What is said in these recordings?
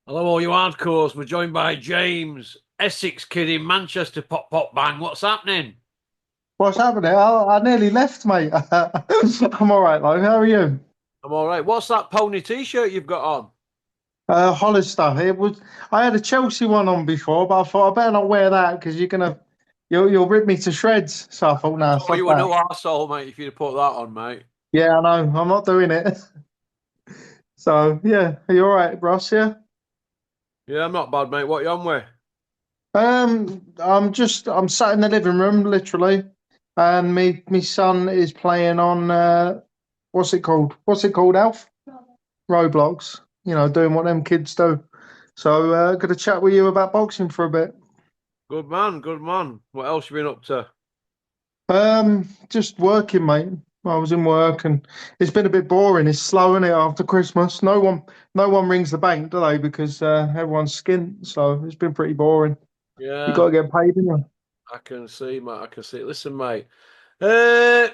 Hello, all you hardcores. We're joined by James, Essex kid in Manchester. Pop, pop, bang. What's happening? What's happening? I nearly left, mate. I'm all right, though. How are you? I'm all right. What's that pony T-shirt you've got on? Hollister. It was. I had a Chelsea one on before, but I thought I better not wear that because you'll rip me to shreds. So I thought, nah, Oh, sod you were no that. arsehole, mate, if you'd put that on, mate. Yeah, I know. I'm not doing it. So yeah, are you all right, Ross? Yeah. Yeah, I'm not bad, mate. What you on with? I'm sat in the living room, literally, and me son is playing on what's it called? What's it called, Alf? Roblox. You know, doing what them kids do. So, gonna chat with you about boxing for a bit. Good man, good man. What else you been up to? Just working, mate. I was in work, and it's been a bit boring. It's slow, is it, after Christmas? No one rings the bank, do they? Because everyone's skint. So it's been pretty boring. You Yeah, got to get paid, don't you? I can see, mate. I can see. Listen, mate. Uh,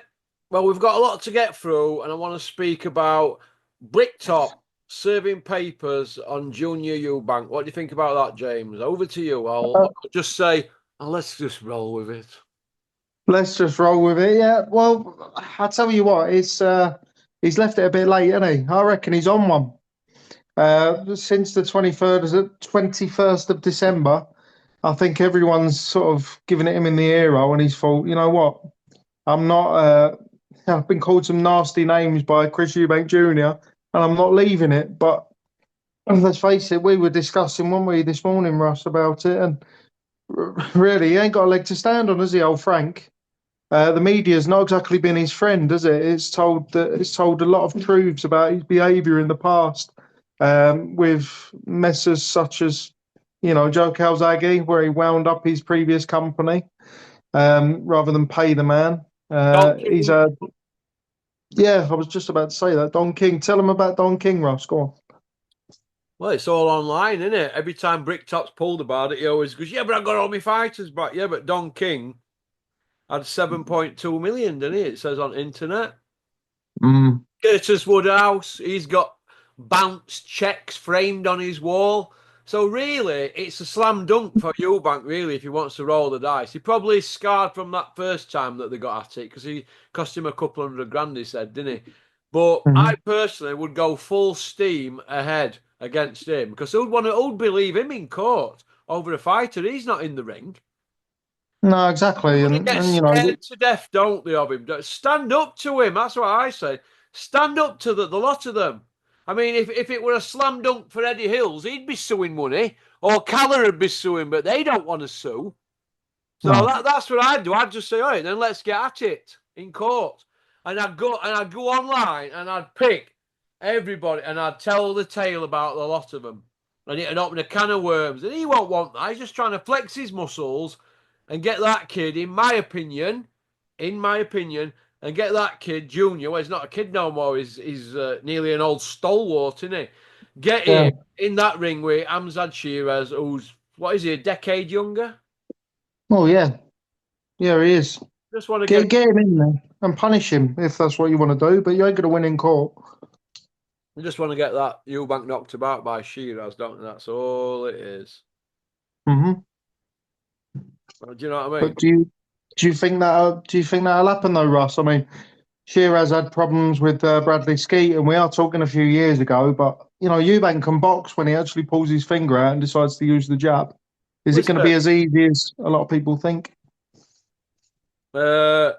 well, we've got a lot to get through, and I want to speak about Bricktop serving papers on Junior Eubank. What do you think about that, James? Over to you. I'll just say, let's just roll with it. Let's just roll with it. Yeah. Well, I tell you what, he's left it a bit late, hasn't he? I reckon he's on one. Since the 21st of December, I think everyone's sort of giving it him in the ear hole, and he's thought, you know what? I'm not. I've been called some nasty names by Chris Eubank Jr., and I'm not leaving it. But let's face it, we were discussing, weren't we, this morning, Russ, about it, and really, he ain't got a leg to stand on, has he, old Frank? The media's not exactly been his friend, has it? It's told a lot of truths about his behaviour in the past, with messes such as, Joe Calzaghe, where he wound up his previous company, rather than pay the man. Don He's King. a Yeah, I was just about to say that. Don King. Tell him about Don King, Ross. Go on. Well, it's all online, isn't it? Every time Bricktop's pulled about it, he always goes, "Yeah, but I got all my fighters back." Yeah, but Don King had 7.2 million, didn't he? It says on internet. Mm. Curtis Woodhouse, he's got bounced checks framed on his wall. So really, it's a slam dunk for Eubank, really, if he wants to roll the dice. He probably is scarred from that first time that they got at it because he cost him a couple hundred grand, he said, didn't he? But I Mhm. personally would go full steam ahead against him because who'd believe him in court over a fighter? He's not in the ring. No, exactly, Everybody and gets and scared to death, don't they, of him? Stand up to him. That's what I say. Stand up to the lot of them. I mean, if it were a slam dunk for Eddie Hills, he'd be suing money, or Caller would be suing, but they don't want to sue. So no, that's what I'd do. I'd just say, all right, then let's get at it in court. And I'd go online and I'd pick everybody and I'd tell the tale about the lot of them. And it'd open a can of worms. And he won't want that. He's just trying to flex his muscles and get that kid, in my opinion, and get that kid, Junior, well, he's not a kid no more. He's nearly an old stalwart, isn't he? Get yeah, him in that ring with Amzad Sheeraz, who's, what is he, a decade younger? oh yeah, yeah, he is. Just want to get. Get him in there and punish him if that's what you want to do, but you ain't gonna win in court. I just want to get that Eubank knocked about by Sheeraz, don't I? That's all it is. Hmm. Do you know what I But mean? do you think that'll happen though, Russ? I mean, Shearaz had problems with Bradley Skeet, and we are talking a few years ago. But Eubank can box when he actually pulls his finger out and decides to use the jab. Is it going to Listen, be as easy as a lot of people think? uh,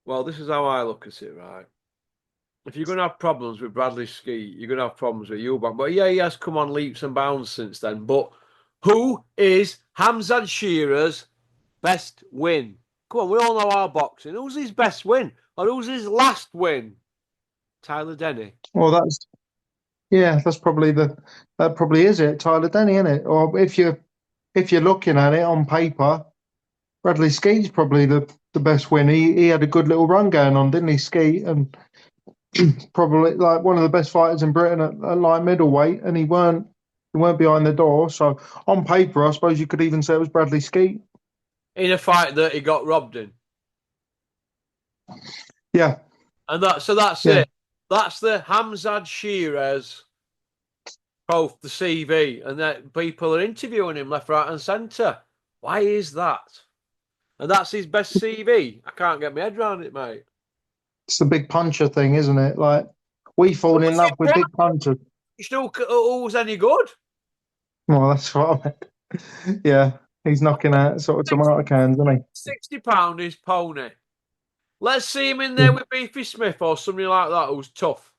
well, this is how I look at it, right? If you're going to have problems with Bradley Ski, you're going to have problems with Eubank. But yeah, he has come on leaps and bounds since then. But who is Hamzat Shearer's best win? Come on, we all know our boxing. Who's his best win? Or who's his last win? Tyler Denny. Well, that probably is it, Tyler Denny, isn't it? Or if you're looking at it on paper, Bradley Skeet's probably the best win. He had a good little run going on, didn't he, Skeet? And probably like one of the best fighters in Britain at light middleweight, and he weren't behind the door. So on paper, I suppose you could even say it was Bradley Skeet. In a fight that he got robbed in. Yeah, And that's yeah, it. That's the Hamzad Shearez. post the CV, and that people are interviewing him left, right, and centre. Why is that? And that's his best CV. I can't get my head around it, mate. It's the big puncher thing, isn't it? Like we But fall in what's it love with big punchers. still who's any good? Well, that's what I meant. Yeah, he's knocking out sort of tomato cans, isn't £60 is pony. Let's see him in he? there with Beefy Smith or somebody like that who's tough.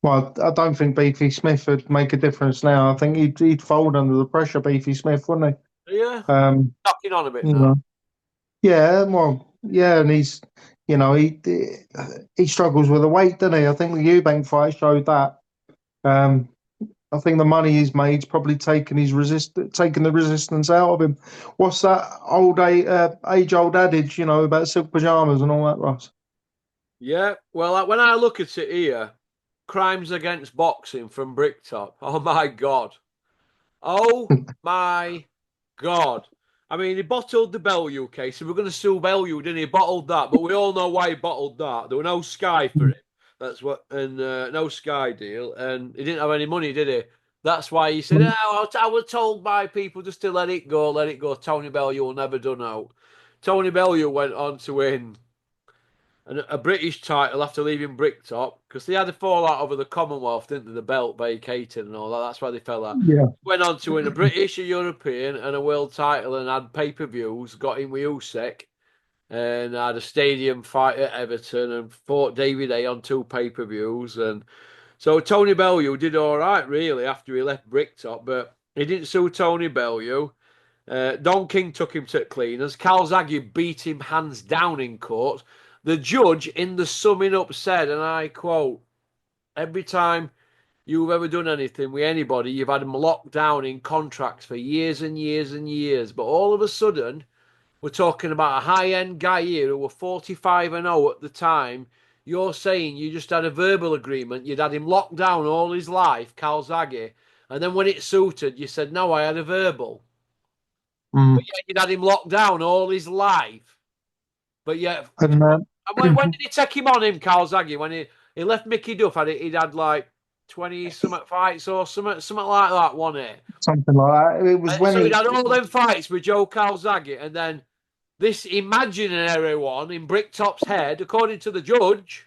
Well, I don't think Beefy Smith would make a difference now. I think he'd fold under the pressure, Beefy Smith, wouldn't Yeah, he? knocking on a bit You now. know, yeah, well, yeah, and he's, he struggles with the weight, doesn't he? I think the Eubank fight showed that. Um, I think the money he's made's probably taken the resistance out of him. What's that age-old adage, about silk pajamas and all that, Ross? Yeah, well, when I look at it here, crimes against boxing from Bricktop. Oh my God. Oh my God. I mean, he bottled the Bellew case. So we're going to sue Bellew, didn't he? He bottled that, but we all know why he bottled that. There were no Sky for it. That's what, and no Sky deal, and he didn't have any money, did he? That's why he said, oh, I was told by people just to let it go, let it go. Tony Bellew will never done out. Tony Bellew went on to win a British title after leaving Bricktop because they had a fallout over the Commonwealth, didn't they? The belt vacated and all that. That's why they fell out. Yeah, Went on to win a British, a European, and a world title, and had pay-per-views. Got in with Usyk, and had a stadium fight at Everton, and fought David A on 2 pay-per-views. And so Tony Bellew did all right, really, after he left Bricktop, but he didn't sue Tony Bellew. Don King took him to cleaners. Calzaghe beat him hands down in court. The judge, in the summing up, said, and I quote, every time you've ever done anything with anybody, you've had them locked down in contracts for years and years and years. But all of a sudden, we're talking about a high end guy here who were 45 and 0 at the time. You're saying you just had a verbal agreement, you'd had him locked down all his life, Calzaghe. And then when it suited, you said, no, I had a verbal. mm. But yet you'd had him locked down all his life. But yet, and when did he take him on him, Calzaghe? When he left Mickey Duff, he'd had like 20 something fights or something like that, wasn't it? something like that. It was when So he'd he, had all them fights with Joe Calzaghe, and then this imaginary one in Bricktop's head, according to the judge.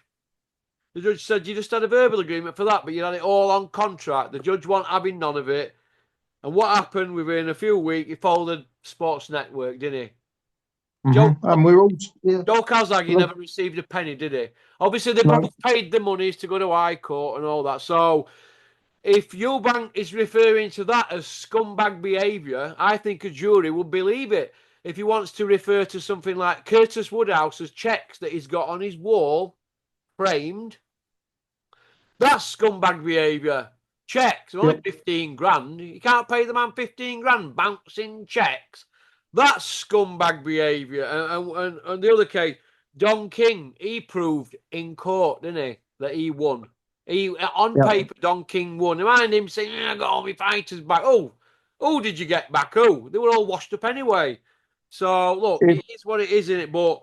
The judge said you just had a verbal agreement for that, but you had it all on contract. The judge wasn't having none of it. And what happened within a few weeks? He folded Sports Network, didn't he? Joe and we're all, yeah, Joe Calzaghe never received a penny, did he? Obviously, they no, both paid the monies to go to High Court and all that. So, if Eubank is referring to that as scumbag behaviour, I think a jury would believe it. If he wants to refer to something like Curtis Woodhouse's checks that he's got on his wall, framed, that's scumbag behaviour. Checks, only yep, 15 grand. You can't pay the man 15 grand bouncing checks. That's scumbag behaviour. And the other case, Don King, he proved in court, didn't he, that he won. On yep, paper, Don King won. Mind him saying, I got all my fighters back. Oh, who did you get back? Who? They were all washed up anyway. So, look, it, it is what it is, isn't it? But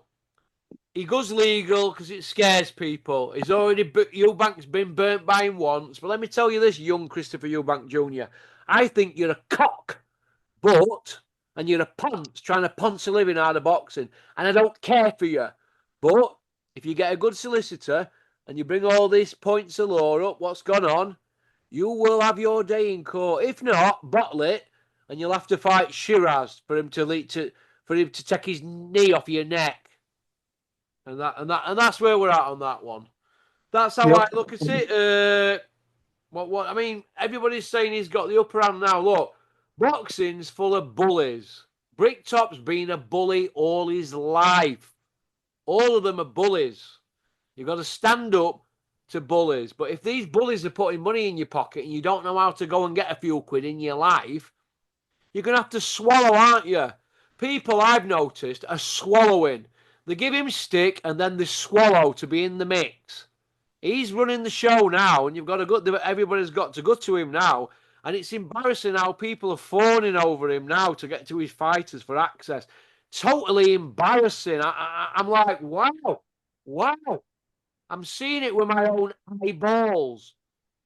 he goes legal because it scares people. Eubank's been burnt by him once. But let me tell you this, young Christopher Eubank Jr. I think you're a cock, and you're a ponce trying to ponce a living out of boxing. And I don't care for you. But if you get a good solicitor and you bring all these points of law up, what's gone on, you will have your day in court. If not, bottle it, and you'll have to fight Sheeraz for him to take his knee off your neck. And that's where we're at on that one. That's how I yep, look at it. What I mean, everybody's saying he's got the upper hand now. Look, boxing's full of bullies. Bricktop's been a bully all his life. All of them are bullies. You've got to stand up to bullies. But if these bullies are putting money in your pocket and you don't know how to go and get a few quid in your life, you're going to have to swallow, aren't you? People I've noticed are swallowing. They give him stick and then they swallow to be in the mix. He's running the show now, and everybody's got to go to him now. And it's embarrassing how people are fawning over him now to get to his fighters for access. Totally embarrassing. I'm like, wow. I'm seeing it with my own eyeballs.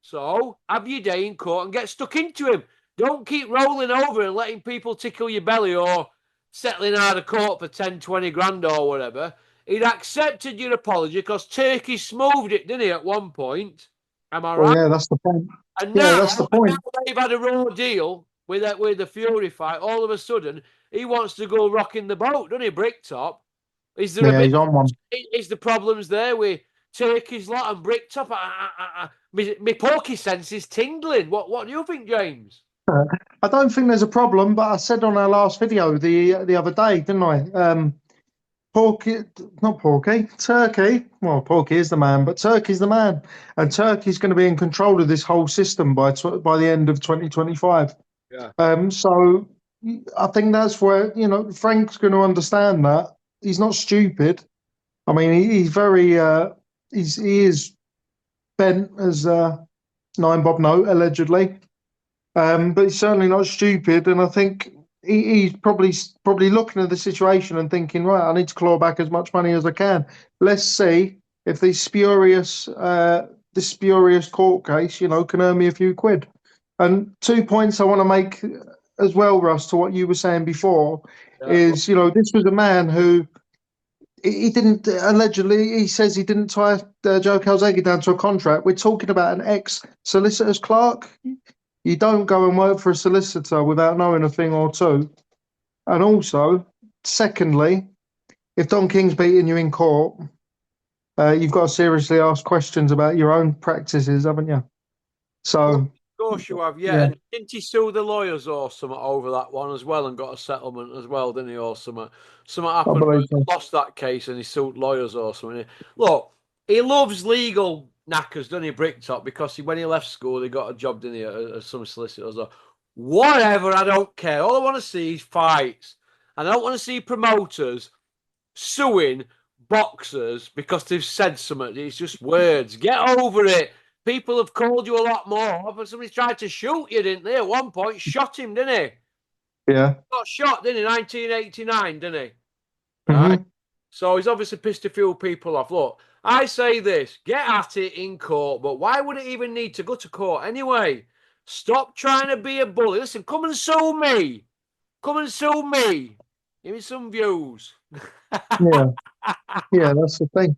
So have your day in court and get stuck into him. Don't keep rolling over and letting people tickle your belly or settling out of court for 10, 20 grand or whatever. He'd accepted your apology because Turkey smoothed it, didn't he, at one point? Am I Well, right? yeah, that's the point. And Yeah, now, that's the and now point. they've had a raw deal with the Fury fight. All of a sudden, he wants to go rocking the boat, doesn't he, Bricktop? Is there a Yeah, bit? he's on one. Is the problems there with Turkey's lot and Bricktop? My pokey sense is tingling. What do you think, James? I don't think there's a problem, but I said on our last video the other day, didn't I? Porky, not Porky, Turkey. Well, Porky is the man, but Turkey's the man, and Turkey's going to be in control of this whole system by the end of 2025. Yeah. So I think that's where Frank's going to understand that he's not stupid. I mean, he's very he is bent as Nine Bob Note allegedly. But he's certainly not stupid, and I think he's probably looking at the situation and thinking, right, I need to claw back as much money as I can. Let's see if this spurious court case, can earn me a few quid. And 2 points I want to make as well, Russ, to what you were saying before, Yeah. is this was a man who he didn't allegedly. He says he didn't tie Joe Calzaghe down to a contract. We're talking about an ex solicitor's clerk. You don't go and work for a solicitor without knowing a thing or two. And also, secondly, if Don King's beating you in court, you've got to seriously ask questions about your own practices, haven't you? So, Of course you have, yeah. yeah, And didn't he sue the lawyers or something over that one as well and got a settlement as well, didn't he? Or something. Something I happened where believe he so. lost that case and he sued lawyers or something. Look, he loves legal knackers, doesn't he, Bricktop? Because when he left school, he got a job, didn't he, as some solicitors or whatever. I don't care. All I want to see is fights. And I don't want to see promoters suing boxers because they've said something. It's just words. Get over it. People have called you a lot more. But somebody tried to shoot you, didn't they? At one point, shot him, didn't he? Yeah. Got shot, didn't he? 1989, didn't he? Right. Hmm. So he's obviously pissed a few people off. Look, I say this: get at it in court. But why would it even need to go to court anyway? Stop trying to be a bully. Listen, come and sue me. Come and sue me. Give me some views. Yeah. Yeah. That's the thing.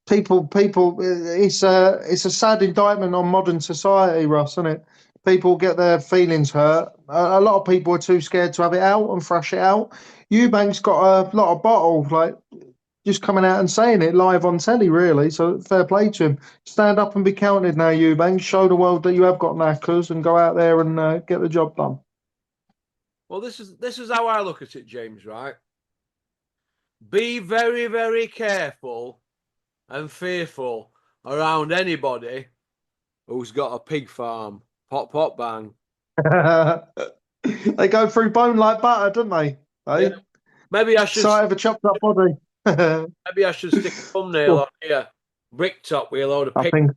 People. It's a sad indictment on modern society, Russ, isn't it? People get their feelings hurt. A lot of people are too scared to have it out and thrash it out. Eubank's got a lot of bottle, like just coming out and saying it live on telly, really. So fair play to him. Stand up and be counted now, Eubank. Show the world that you have got knackers and go out there and get the job done. Well, this is how I look at it, James, right? Be very, very careful and fearful around anybody who's got a pig farm. Pop, pop, bang. They go through bone like butter, don't they? Yeah. Hey, Maybe I should sight of a chopped up body. maybe I should stick a thumbnail Well, on here. Bricktop with a load of I pigs. think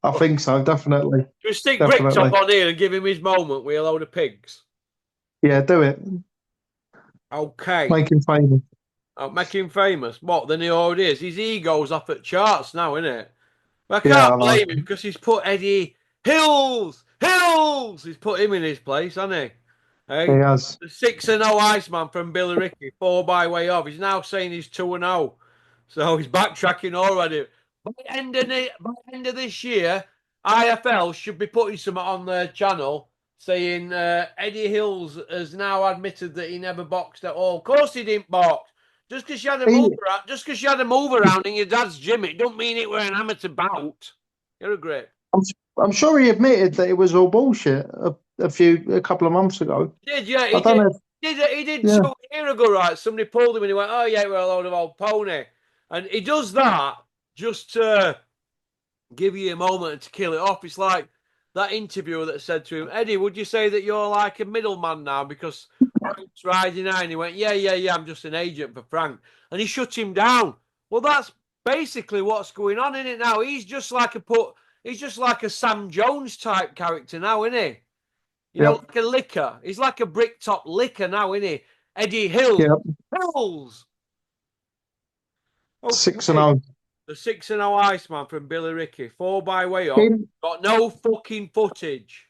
I think so, definitely. Should we stick Bricktop Definitely. on here and give him his moment with a load of pigs? Yeah, do it. Okay. Make him famous. I'll make him famous. What? Then he already is. His ego's off at charts now, isn't it? I Yeah, can't I know. blame him because he's put Eddie Hills. He's put him in his place, hasn't he? He Hey, has. the 6-0 Iceman from Billy Ricky, 4 by way of. He's now saying he's 2-0. So he's backtracking already. By the end of this year, IFL should be putting something on their channel saying Eddie Hills has now admitted that he never boxed at all. Of course he didn't box. He, Just because you had a move around in your dad's gym, it don't mean it were an amateur bout. You're a great. I'm, I'm sure he admitted that it was all bullshit a couple of months ago. He did, yeah, I he don't did. know. He did Yeah, 2 years ago, right? Somebody pulled him and he went, "Oh yeah, we're a load of old pony," and he does that just to give you a moment to kill it off. It's like that interviewer that said to him, "Eddie, would you say that you're like a middleman now because Frank's riding out?" And he went, "Yeah, yeah, yeah. I'm just an agent for Frank," and he shut him down. Well, that's basically what's going on in it now. He's just like a Sam Jones type character now, isn't he? You know, yep, like a liquor. He's like a bricktop liquor now, isn't he? Eddie Hills. yep. Hills. Six and Okay. oh. The 6-0 Iceman from Billy Ricky, 4 by way up, In got no fucking footage.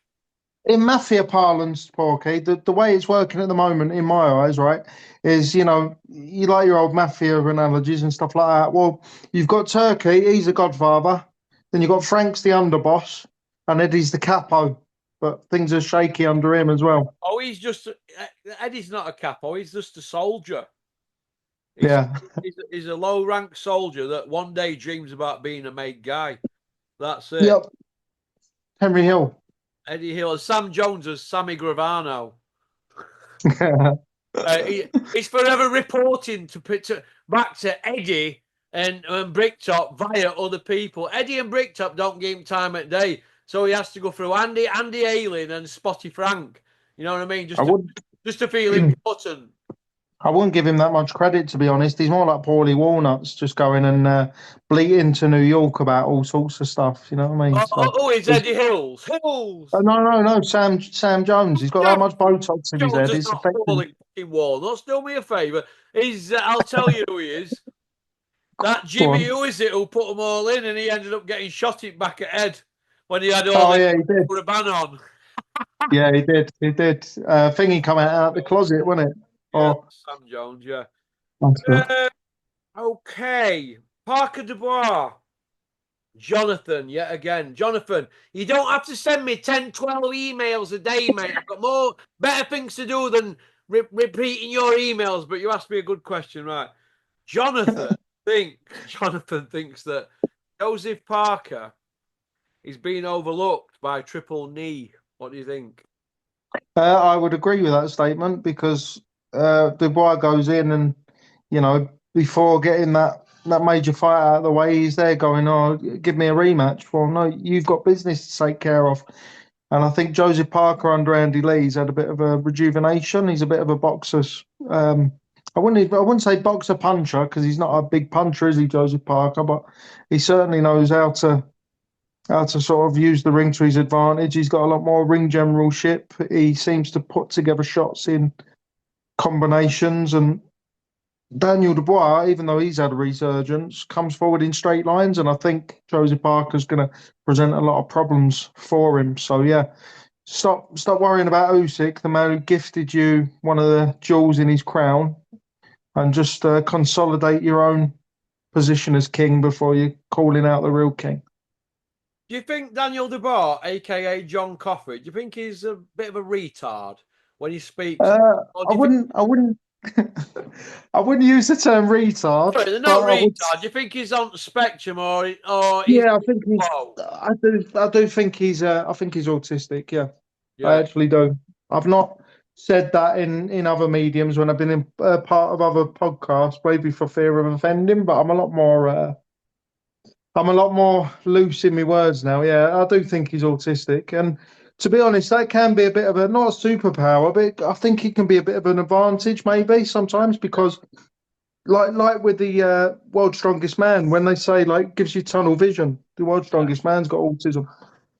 in Mafia parlance, Porky, the way it's working at the moment, in my eyes, right, is you like your old Mafia analogies and stuff like that. Well, you've got Turkey, he's the godfather. Then you've got Frank's the underboss, and Eddie's the capo. But things are shaky under him as well. Oh, Eddie's not a capo, he's just a soldier. He's, Yeah. he's a low rank soldier that one day dreams about being a made guy. That's it. Yep. Henry Hill. Eddie Hill, Sam Jones as Sammy Gravano. He's forever reporting back to Eddie and Bricktop via other people. Eddie and Bricktop don't give him time at day, so he has to go through Andy Ayling and Spotty Frank. You know what I mean? I would Just to feel important. I wouldn't give him that much credit, to be honest. He's more like Paulie Walnuts, just going and bleating to New York about all sorts of stuff. You know what I mean? So, It's Eddie Hills. Hills. no, Sam Jones. He's got that much Botox in his Jones head. is It's not affecting. Paulie fucking Walnuts. Do me a favour. I'll tell you who he is. That Go Jimmy, on. who is it, who put them all in and he ended up getting shot it back at head when he had all Oh the yeah, he did. for a ban on. Yeah, he did. He did. Thingy come out the closet, wasn't it? Yeah, Oh, Sam Jones, yeah. that's it. Uh, okay. Parker Dubois. Jonathan, yet again. Jonathan, you don't have to send me 10, 12 emails a day, mate. I've got better things to do than repeating your emails, but you asked me a good question, right? Jonathan Jonathan thinks that Joseph Parker is being overlooked by Triple Knee. What do you think? I would agree with that statement because Dubois goes in and before getting that major fight out of the way, he's there going, "Oh, give me a rematch." Well, no, you've got business to take care of. And I think Joseph Parker under Andy Lee's had a bit of a rejuvenation. He's a bit of a boxer's. I wouldn't say boxer puncher because he's not a big puncher, is he, Joseph Parker? But he certainly knows how to sort of use the ring to his advantage. He's got a lot more ring generalship. He seems to put together shots in combinations. And Daniel Dubois, even though he's had a resurgence, comes forward in straight lines. And I think Joseph Parker's going to present a lot of problems for him. So yeah, stop worrying about Usyk, the man who gifted you one of the jewels in his crown, and just consolidate your own position as king before you're calling out the real king. Do you think Daniel Dubois, aka John Coffey, do you think he's a bit of a retard when he speaks? Or I do you think wouldn't, I wouldn't, I wouldn't use the term retard, sorry, they're but not I would. retard? Do you think he's on the spectrum or he's Yeah, I think he's. low? I do think he's. I think he's autistic. Yeah, I Yeah. actually do. I've not said that in other mediums when I've been in part of other podcasts, maybe for fear of offending. But I'm a lot more loose in my words now. Yeah, I do think he's autistic, and to be honest, that can be a bit of a not a superpower, but I think it can be a bit of an advantage maybe sometimes because like with the world's strongest man, when they say like gives you tunnel vision, the world's Yeah. strongest man's got autism.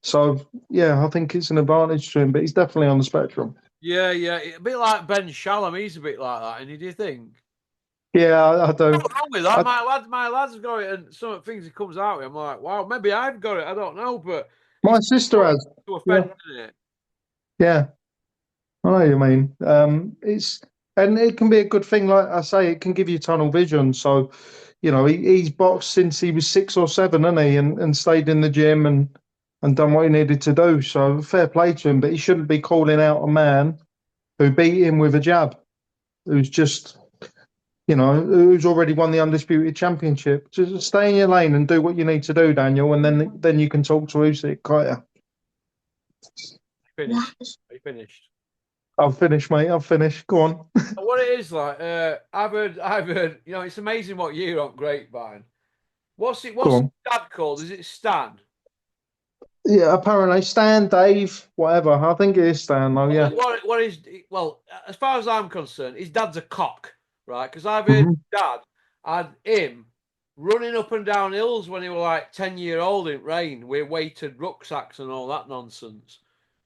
So yeah, I think it's an advantage to him, but he's definitely on the spectrum. Yeah, yeah. A bit like Ben Shalom, he's a bit like that, and do you think? Yeah, I do. Nothing wrong with that. I, My lad's got it, and some of the things he comes out with, I'm like, wow, maybe I've got it. I don't know, but my he's sister not has. to Yeah, offend it. yeah, I know what you mean. It's and it can be a good thing. Like I say, it can give you tunnel vision. So, he's boxed since he was 6 or 7, hasn't he? And stayed in the gym and done what he needed to do. So fair play to him, but he shouldn't be calling out a man who beat him with a jab, who's just, who's already won the undisputed championship. Just stay in your lane and do what you need to do, Daniel, and then you can talk to Usyk, can't you? Finished. He finished. I've finished, mate. I've finished. Go on. What it is like, I've heard, it's amazing what year on Grapevine. What's it? Go What's his on. dad called? Is it Stan? Yeah, apparently Stan, Dave, whatever. I think it is Stan, though. Yeah. What is? Well, as far as I'm concerned, his dad's a cock, right? Because I've heard Hmm. his dad had him running up and down hills when he was like 10-year old in rain with weighted rucksacks and all that nonsense.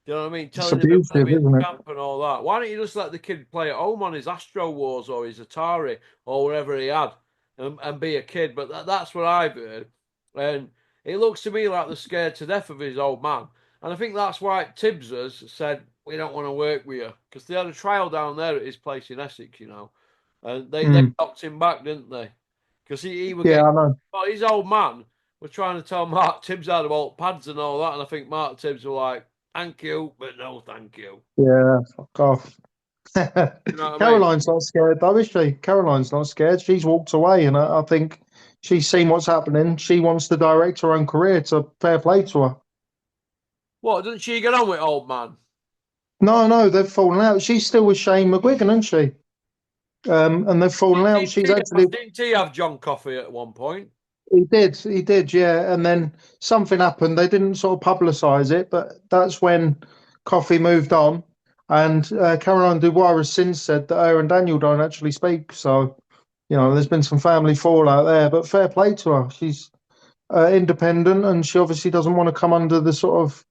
Do you know what I mean? It's Telling him he's going to abusive, be the isn't it? champ and all that. Why don't you just let the kid play at home on his Astro Wars or his Atari or wherever he had? and be a kid. But that's what I've heard. And it looks to me like they're scared to death of his old man. And I think that's why Tibbs has said, we don't want to work with you. Because they had a trial down there at his place in Essex, And they Mm. knocked him back, didn't they? Because he was Yeah, getting, I know. well, his old man was trying to tell Mark Tibbs how to hold pads and all that. And I think Mark Tibbs were like, thank you, but no thank you. Yeah, fuck off. You know what I mean? Caroline's not scared though, is she? Caroline's not scared. She's walked away, and I think she's seen what's happening. She wants to direct her own career. So fair play to her. What, doesn't she get on with old man? No, no, they've fallen out. She's still with Shane McGuigan, isn't she? And they've fallen out. She's actually Didn't he have John Coffey at one point? he did, yeah. And then something happened. They didn't sort of publicise it, but that's when Coffee moved on. And Caroline Dubois has since said that her and Daniel don't actually speak. So, there's been some family fallout there. But fair play to her. She's independent, and she obviously doesn't want to come under the sort of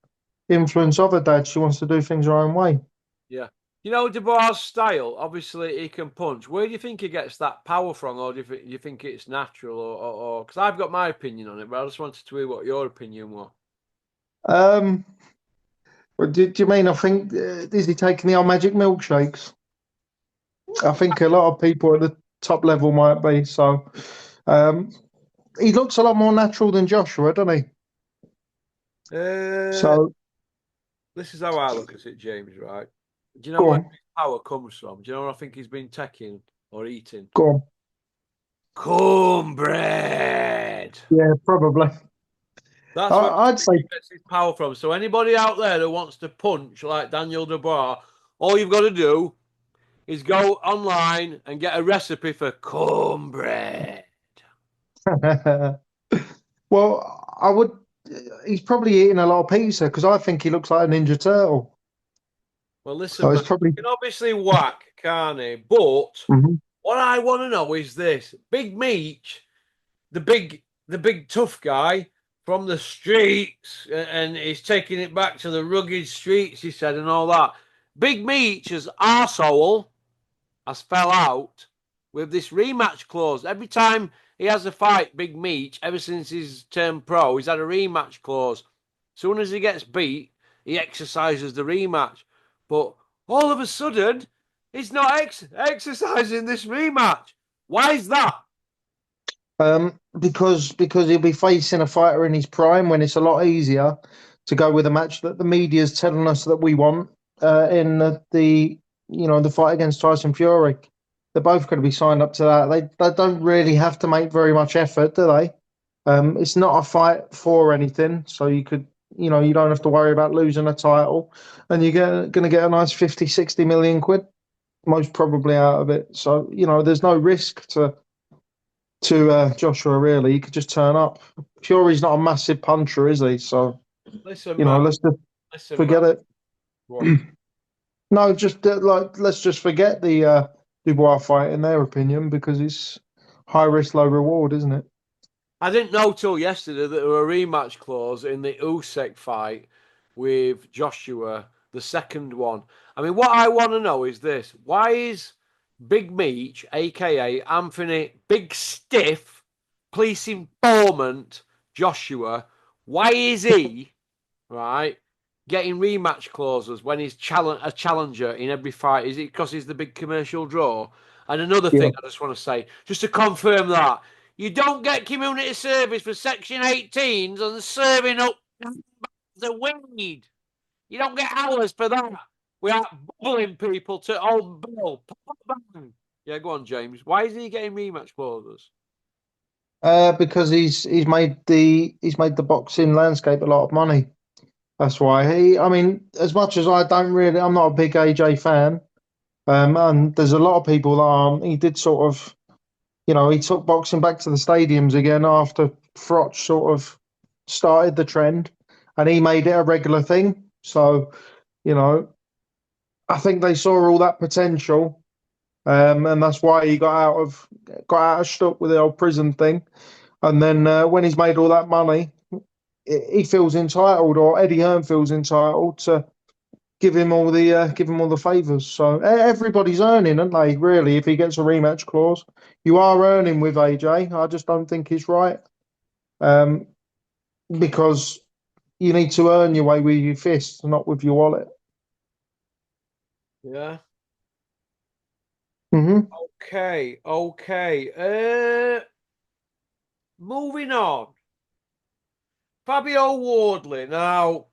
influence of her dad. She wants to do things her own way. Yeah. Dubois' style, obviously he can punch. Where do you think he gets that power from, or do you think it's natural, or because I've got my opinion on it, but I just wanted to hear what your opinion was. Um, what do you mean? I think is he taking the old magic milkshakes? I think a lot of people at the top level might be. So um, he looks a lot more natural than Joshua, doesn't he? Uh, So this is how I look at it, James. Right? Do you know go where on, his power comes from? Do you know what I think he's been taking or eating? go on. Cornbread. Yeah, probably. That's where I'd say he gets his power from. So anybody out there that wants to punch like Daniel Dubois, all you've got to do is go online and get a recipe for cornbread. well, I would. He's probably eating a lot of pizza because I think he looks like a Ninja Turtle. Well, listen, So man, it's probably. you can obviously whack, can't he? But Mhm. what I want to know is this: Big Meech, the big tough guy from the streets, and he's taking it back to the rugged streets. He said, and all that. Big Meech's arsehole has fell out with this rematch clause. Every time he has a fight, Big Meech, ever since he's turned pro, he's had a rematch clause. Soon as he gets beat, he exercises the rematch. But all of a sudden, he's not exercising this rematch. Why is that? Because he'll be facing a fighter in his prime when it's a lot easier to go with a match that the media's telling us that we want in the fight against Tyson Fury. They're both going to be signed up to that. They don't really have to make very much effort, do they? It's not a fight for anything, so you don't have to worry about losing a title, and you're going to get a nice 50, 60 million quid most probably out of it. So there's no risk to Joshua. Really, he could just turn up. Fury's not a massive puncher, is he? So Listen, man. let's just Listen, man. forget it. What? No, just let's just forget the Dubois fight in their opinion because it's high risk, low reward, isn't it? I didn't know till yesterday that there were a rematch clause in the Usyk fight with Joshua, the second one. I mean, what I want to know is this: why is Big Meech, aka Anthony Big Stiff, police informant Joshua? Why is he right getting rematch clauses when he's a challenger in every fight? Is it because he's the big commercial draw? And another Yeah. thing I just want to say, just to confirm that you don't get community service for Section 18s and serving up the weed. You don't get hours for that. We are bubbling people to old Bill. Bang. Yeah, go on, James. Why is he getting rematch clauses? Because he's made the boxing landscape a lot of money. That's why I mean, as much as I'm not a big AJ fan. And there's a lot of people that aren't. He did sort of, he took boxing back to the stadiums again after Froch sort of started the trend, and he made it a regular thing. So, you know, I think they saw all that potential, and that's why he got out of stuck with the old prison thing. And then when he's made all that money, he feels entitled, or Eddie Hearn feels entitled to give him all the favours. So everybody's earning, aren't they? Really, if he gets a rematch clause, you are earning with AJ. I just don't think he's right, um, because you need to earn your way with your fists, not with your wallet. Yeah. Hmm. Okay. Okay. Moving on. Fabio Wardley. Now,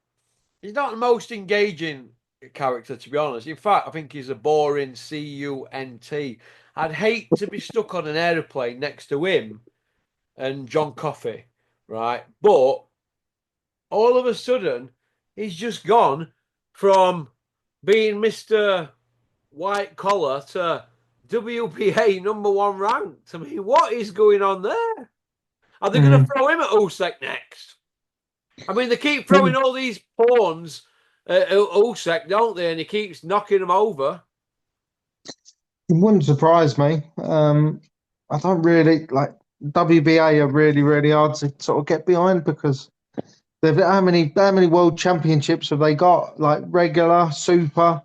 he's not the most engaging character, to be honest. In fact, I think he's a boring cunt. I'd hate to be stuck on an aeroplane next to him and John Coffey, right? But all of a sudden, he's just gone from being Mr. White Collar to WBA #1 ranked. I mean, what is going on there? Are they going to Mm. throw him at Usyk next? I mean, they keep throwing all these pawns at Usyk, don't they? And he keeps knocking them over. It wouldn't surprise me. I don't really like WBA are really, really hard to sort of get behind because they've how many world championships have they got? Like regular, super,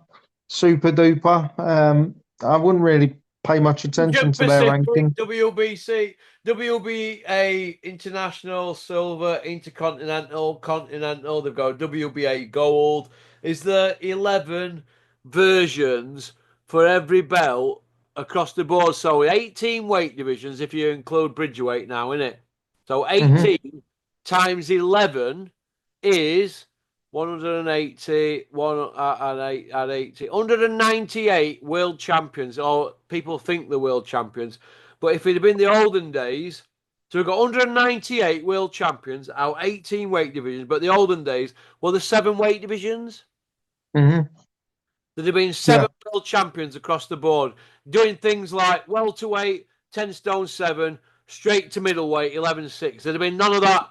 super duper. I wouldn't really pay much Asia attention to their Pacific, ranking. WBC, WBA, International, Silver, Intercontinental, Continental. They've got WBA Gold. Is there 11 versions for every belt across the board? So 18 weight divisions if you include Bridgeweight now, in it. So Hmm. 18 times 11 is 180, at 80, 198 world champions, or people think they're world champions. But if it had been the olden days, so we've got 198 world champions out 18 weight divisions, but the olden days were the 7 weight divisions. Hmm. There'd have been Yeah. 7 world champions across the board, doing things like welterweight, 10 stone 7, straight to middleweight, 11-6. There'd have been none of that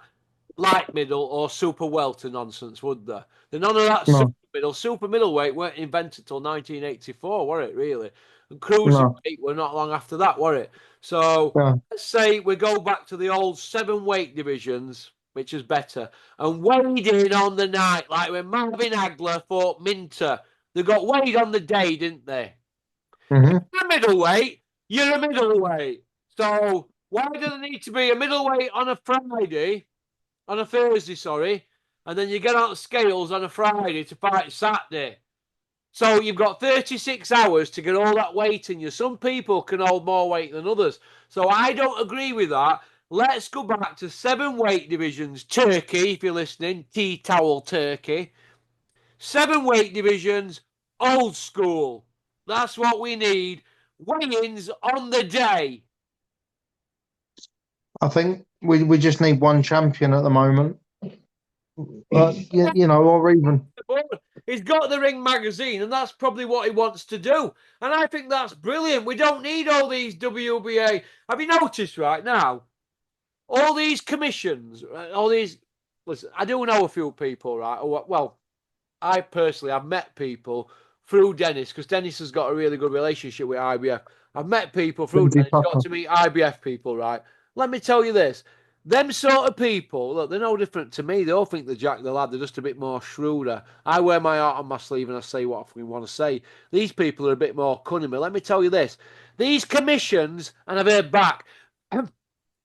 light middle or super welter nonsense, would there? None of that super No. middle. Super middleweight weren't invented till 1984, were it really? And No. cruiserweight were not long after that, were it? So No. let's say we go back to the old 7 weight divisions, which is better, and weighed in on the night, like when Marvin Hagler fought Minter. They got weighed on the day, didn't they? If Hmm. you're a middleweight, you're a middleweight. So why do there need to be a middleweight on a Friday, on a Thursday, sorry, and then you get on the scales on a Friday to fight Saturday? So you've got 36 hours to get all that weight in you. Some people can hold more weight than others. So I don't agree with that. Let's go back to 7 weight divisions. Turkey, if you're listening, tea towel Turkey. 7 weight divisions, old school. That's what we need. Weigh-ins on the day. I think we just need one champion at the moment. Or even He's got the Ring magazine, and that's probably what he wants to do. And I think that's brilliant. We don't need all these WBA. Have you noticed right now? All these commissions, all these. Listen, I do know a few people, right? Well, I personally, I've met people through Dennis because Dennis has got a really good relationship with IBF. I've met people through Lindsay Dennis, got Tucker. to meet IBF people, right? Let me tell you this. Them sort of people, look, they're no different to me. They all think they're Jack the Lad. They're just a bit more shrewder. I wear my heart on my sleeve and I say what I fucking want to say. These people are a bit more cunning. But let me tell you this. These commissions, and I've heard back,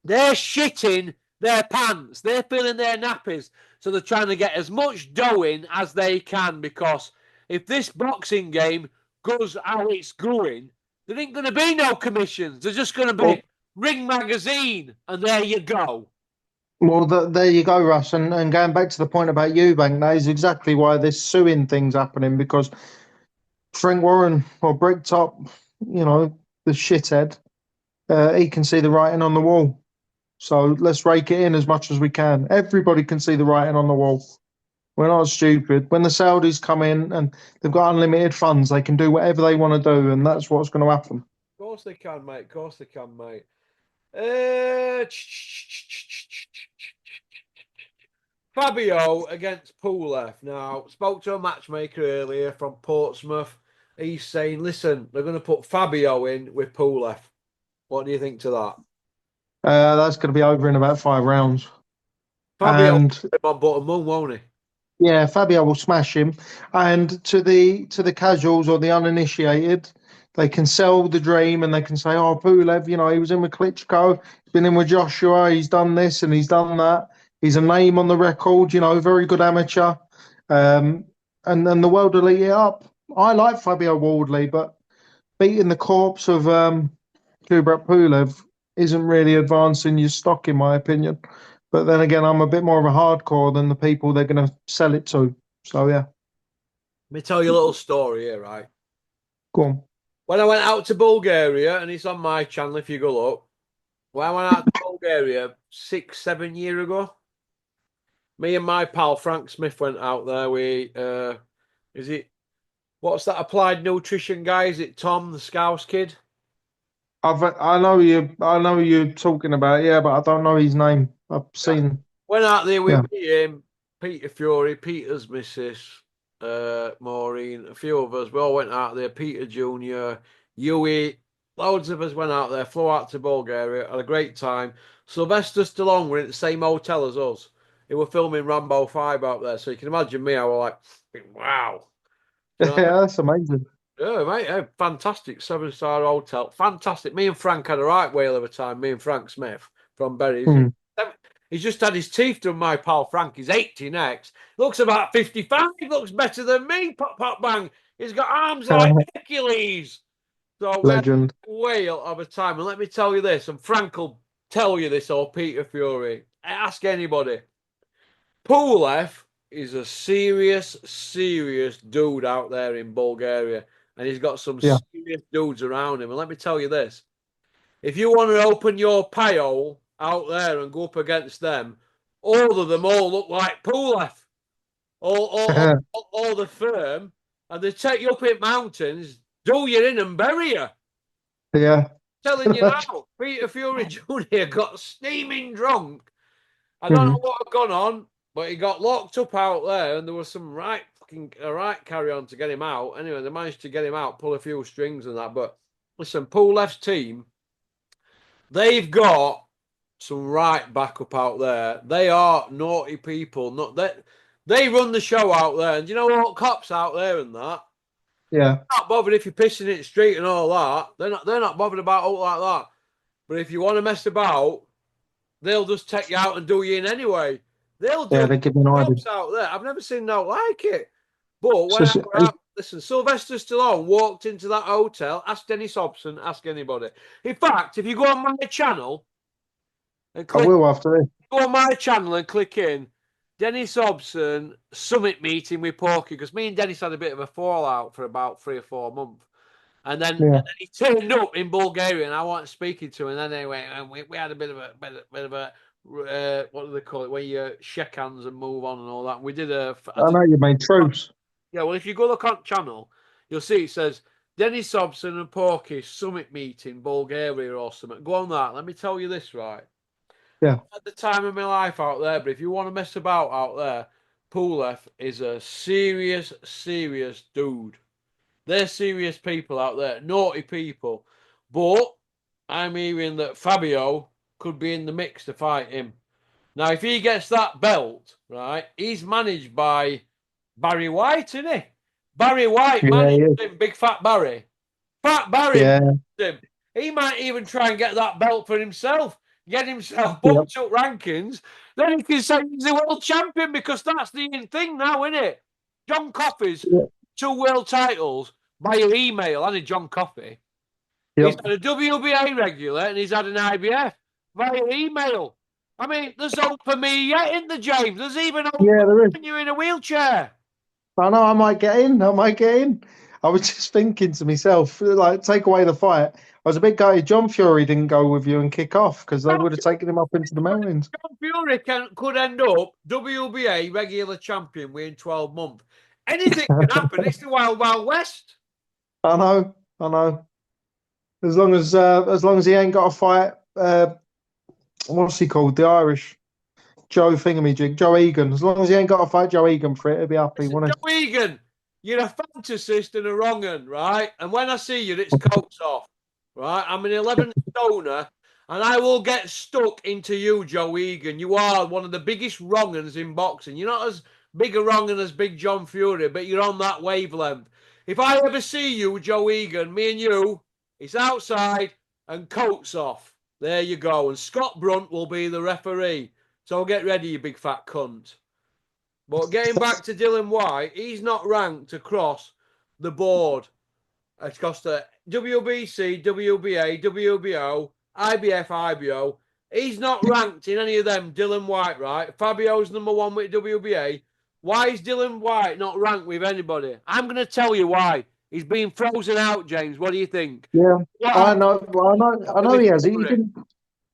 they're shitting their pants. They're filling their nappies. So they're trying to get as much dough in as they can because if this boxing game goes how it's going, there ain't going to be no commissions. There's just going to Well, be Ring Magazine. And there you go. there you go, Russ. And going back to the point about Eubank, that is exactly why this suing thing's happening because Frank Warren or Bricktop, the shithead, he can see the writing on the wall. So let's rake it in as much as we can. Everybody can see the writing on the wall. We're not stupid. When the Saudis come in and they've got unlimited funds, they can do whatever they want to do, and that's what's going to happen. Of course they can, mate. Of course they can, mate. Uh, Fabio against Pulev. Now, spoke to a matchmaker earlier from Portsmouth. He's saying, listen, they're going to put Fabio in with Pulev. What do you think to that? That's going to be over in about 5 rounds. Fabio And on bottom moon, won't he? Yeah, Fabio will smash him. And to the casuals or the uninitiated, they can sell the dream and they can say, "Oh, Pulev, he was in with Klitschko, he's been in with Joshua, he's done this and he's done that. He's a name on the record, very good amateur." Um, and the world will eat it up. I like Fabio Wardley, but beating the corpse of Kubrat Pulev isn't really advancing your stock, in my opinion. But then again, I'm a bit more of a hardcore than the people they're going to sell it to. So yeah, Let me tell you a little story here, right? go on. When I went out to Bulgaria, and it's on my channel if you go look, when I went out to Bulgaria 6, 7 years ago, me and my pal Frank Smith went out there. Is it, what's that applied nutrition guy? Is it Tom, the Scouse kid? I know you're talking about, yeah, but I don't know his name. I've Yeah. seen, Went out there yeah. with me, him, Peter Fury, Peter's missus, Maureen, a few of us. We all went out there. Peter Junior, Huey, loads of us went out there. Flew out to Bulgaria, had a great time. Sylvester Stallone were in the same hotel as us. They were filming Rambo 5 out there, so you can imagine me. I was like, wow. Do you know what I Yeah, that's amazing. mean? Yeah, mate, yeah, fantastic 7-star hotel, fantastic. Me and Frank had a right whale of a time. Me and Frank Smith from Berries. Hmm. He's just had his teeth done, my pal Frank. He's 80 next. Looks about 55. Looks better than me. Pop, pop, bang. He's got arms like Hercules. So we had Legend. a whale of a time. And let me tell you this, and Frank will tell you this, or Peter Fury. Ask anybody. Pulev is a serious, serious dude out there in Bulgaria. And he's got some Yeah. serious dudes around him. And let me tell you this. If you want to open your pie hole out there and go up against them, all of them all look like Pulev, all the firm, and they take you up in mountains, do you in and bury you. Yeah. Telling you now, Peter Fury Jr. got steaming drunk. I don't know Mhm. what had gone on, but he got locked up out there, and there was some right carry on to get him out. Anyway, they managed to get him out, pull a few strings and that. But listen, Pulev's team, they've got some right backup out there. They are naughty people. Not that they run the show out there. And you know what? Cops out there and that. Yeah. Not bothered if you're pissing in the street and all that. They're not bothered about all like that. But if you want to mess about, they'll just take you out and do you in anyway. They'll Yeah, do they give me an idea. jobs out there. I've never seen no like it. But So, when I were out, listen, Sylvester Stallone walked into that hotel, ask Dennis Hobson, ask anybody. In fact, if you go on my channel and I click will after this. go on my channel and click in Dennis Hobson summit meeting with Porky, because me and Dennis had a bit of a fallout for about 3 or 4 months. And then Yeah. he turned up in Bulgaria and I wasn't speaking to him. And then anyway, and we had a bit of a what do they call it? Where you shake hands and move on and all that. And we did I I did, know you made truce. yeah, well, if you go look on channel, you'll see it says Dennis Hobson and Porky summit meeting Bulgaria or something. Go on that. Let me tell you this, right? Yeah. At the time of my life out there, but if you want to mess about out there, Pulev is a serious, serious dude. They're serious people out there, naughty people. But I'm hearing that Fabio could be in the mix to fight him. Now, if he gets that belt, right, he's managed by Barry White, isn't he? Barry White Yeah, managed yeah. him, Big Fat Barry. Fat Barry Yeah. managed him. He might even try and get that belt for himself, get himself Yep. bumped up rankings. Then he can say he's the world champion, because that's the thing now, isn't it? John Coffey's Yeah. 2 world titles via email, and John Coffey. He's Yep. had a WBA regular and he's had an IBF via email. I mean, there's hope for me yet, isn't there, James? There's even hope Yeah, for there is. when you're in a wheelchair. I know I might get in. I might get in. I was just thinking to myself, like, take away the fight. I was a bit gutted John Fury didn't go with you and kick off because they would have taken him up into the mountains. John Fury could end up WBA regular champion within 12 months. Anything can happen. It's the Wild Wild West. I know. I know. As long as he ain't got to fight, what's he called? The Irish Joe Thingamajig, Joe Egan. As long as he ain't got to fight Joe Egan for it, he'll be happy, Listen, won't Joe Egan, you're a fantasist and a wrong un, right? And when I see you, it's coats off, right? I'm an 11 stoner, and I will get stuck into you, Joe Egan. You are one of the biggest wrong uns in boxing. You're not as bigger wrong than as Big John Fury, but you're on that wavelength. If I ever see you, Joe Egan, me and you, it's outside and coats off. There you go. And Scott Brunt will be the referee. So get ready, you big fat cunt. But getting back to Dylan White, he's not ranked across the board. Across the WBC, WBA, WBO, IBF, IBO. He's not ranked in any of them, Dylan White, right? Fabio's number one with WBA. Why is Dylan White not ranked with anybody? I'm going to tell you why. He's being frozen out, James. What do you think? Yeah, What I happened know. Well, I know with he has. He Fury? didn't.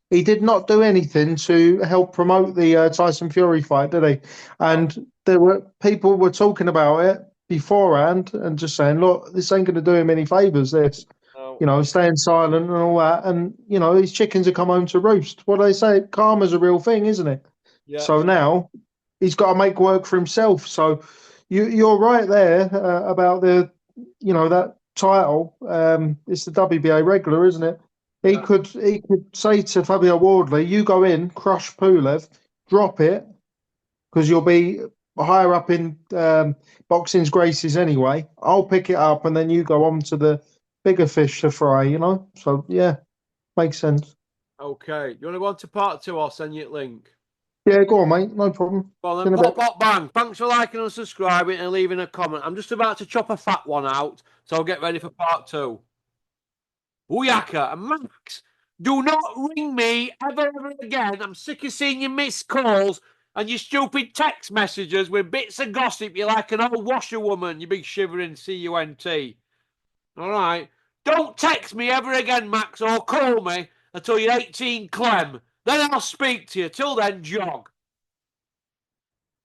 He did not do anything to help promote the Tyson Fury fight, did he? No, And there were people were talking about it beforehand and just saying, "Look, this ain't going to do him any favors. This, no. you know, staying silent and all that." And you know, his chickens have come home to roost. What do they say? Karma's a real thing, isn't it? Yeah, So now he's got to make work for himself. So you're right there about the, you know, that title. It's the WBA regular, isn't it? yeah. He could say to Fabio Wardley, "You go in, crush Pulev, drop it, because you'll be higher up in boxing's graces anyway. I'll pick it up, and then you go on to the bigger fish to fry." You know. So yeah, makes sense. Okay. You want to go on to part two? I'll send you a link. Yeah, go on, mate. No problem. Well, See then, you in a pop, bit. pop, bang. Thanks for liking and subscribing and leaving a comment. I'm just about to chop a fat one out, so I'll get ready for part two. Uyaka and Max, do not ring me ever again. I'm sick of seeing your missed calls and your stupid text messages with bits of gossip. You're like an old washerwoman, you big shivering cunt. All right. Don't text me ever again, Max, or call me until you're 18 Clem. Then I'll speak to you. Till then, jog.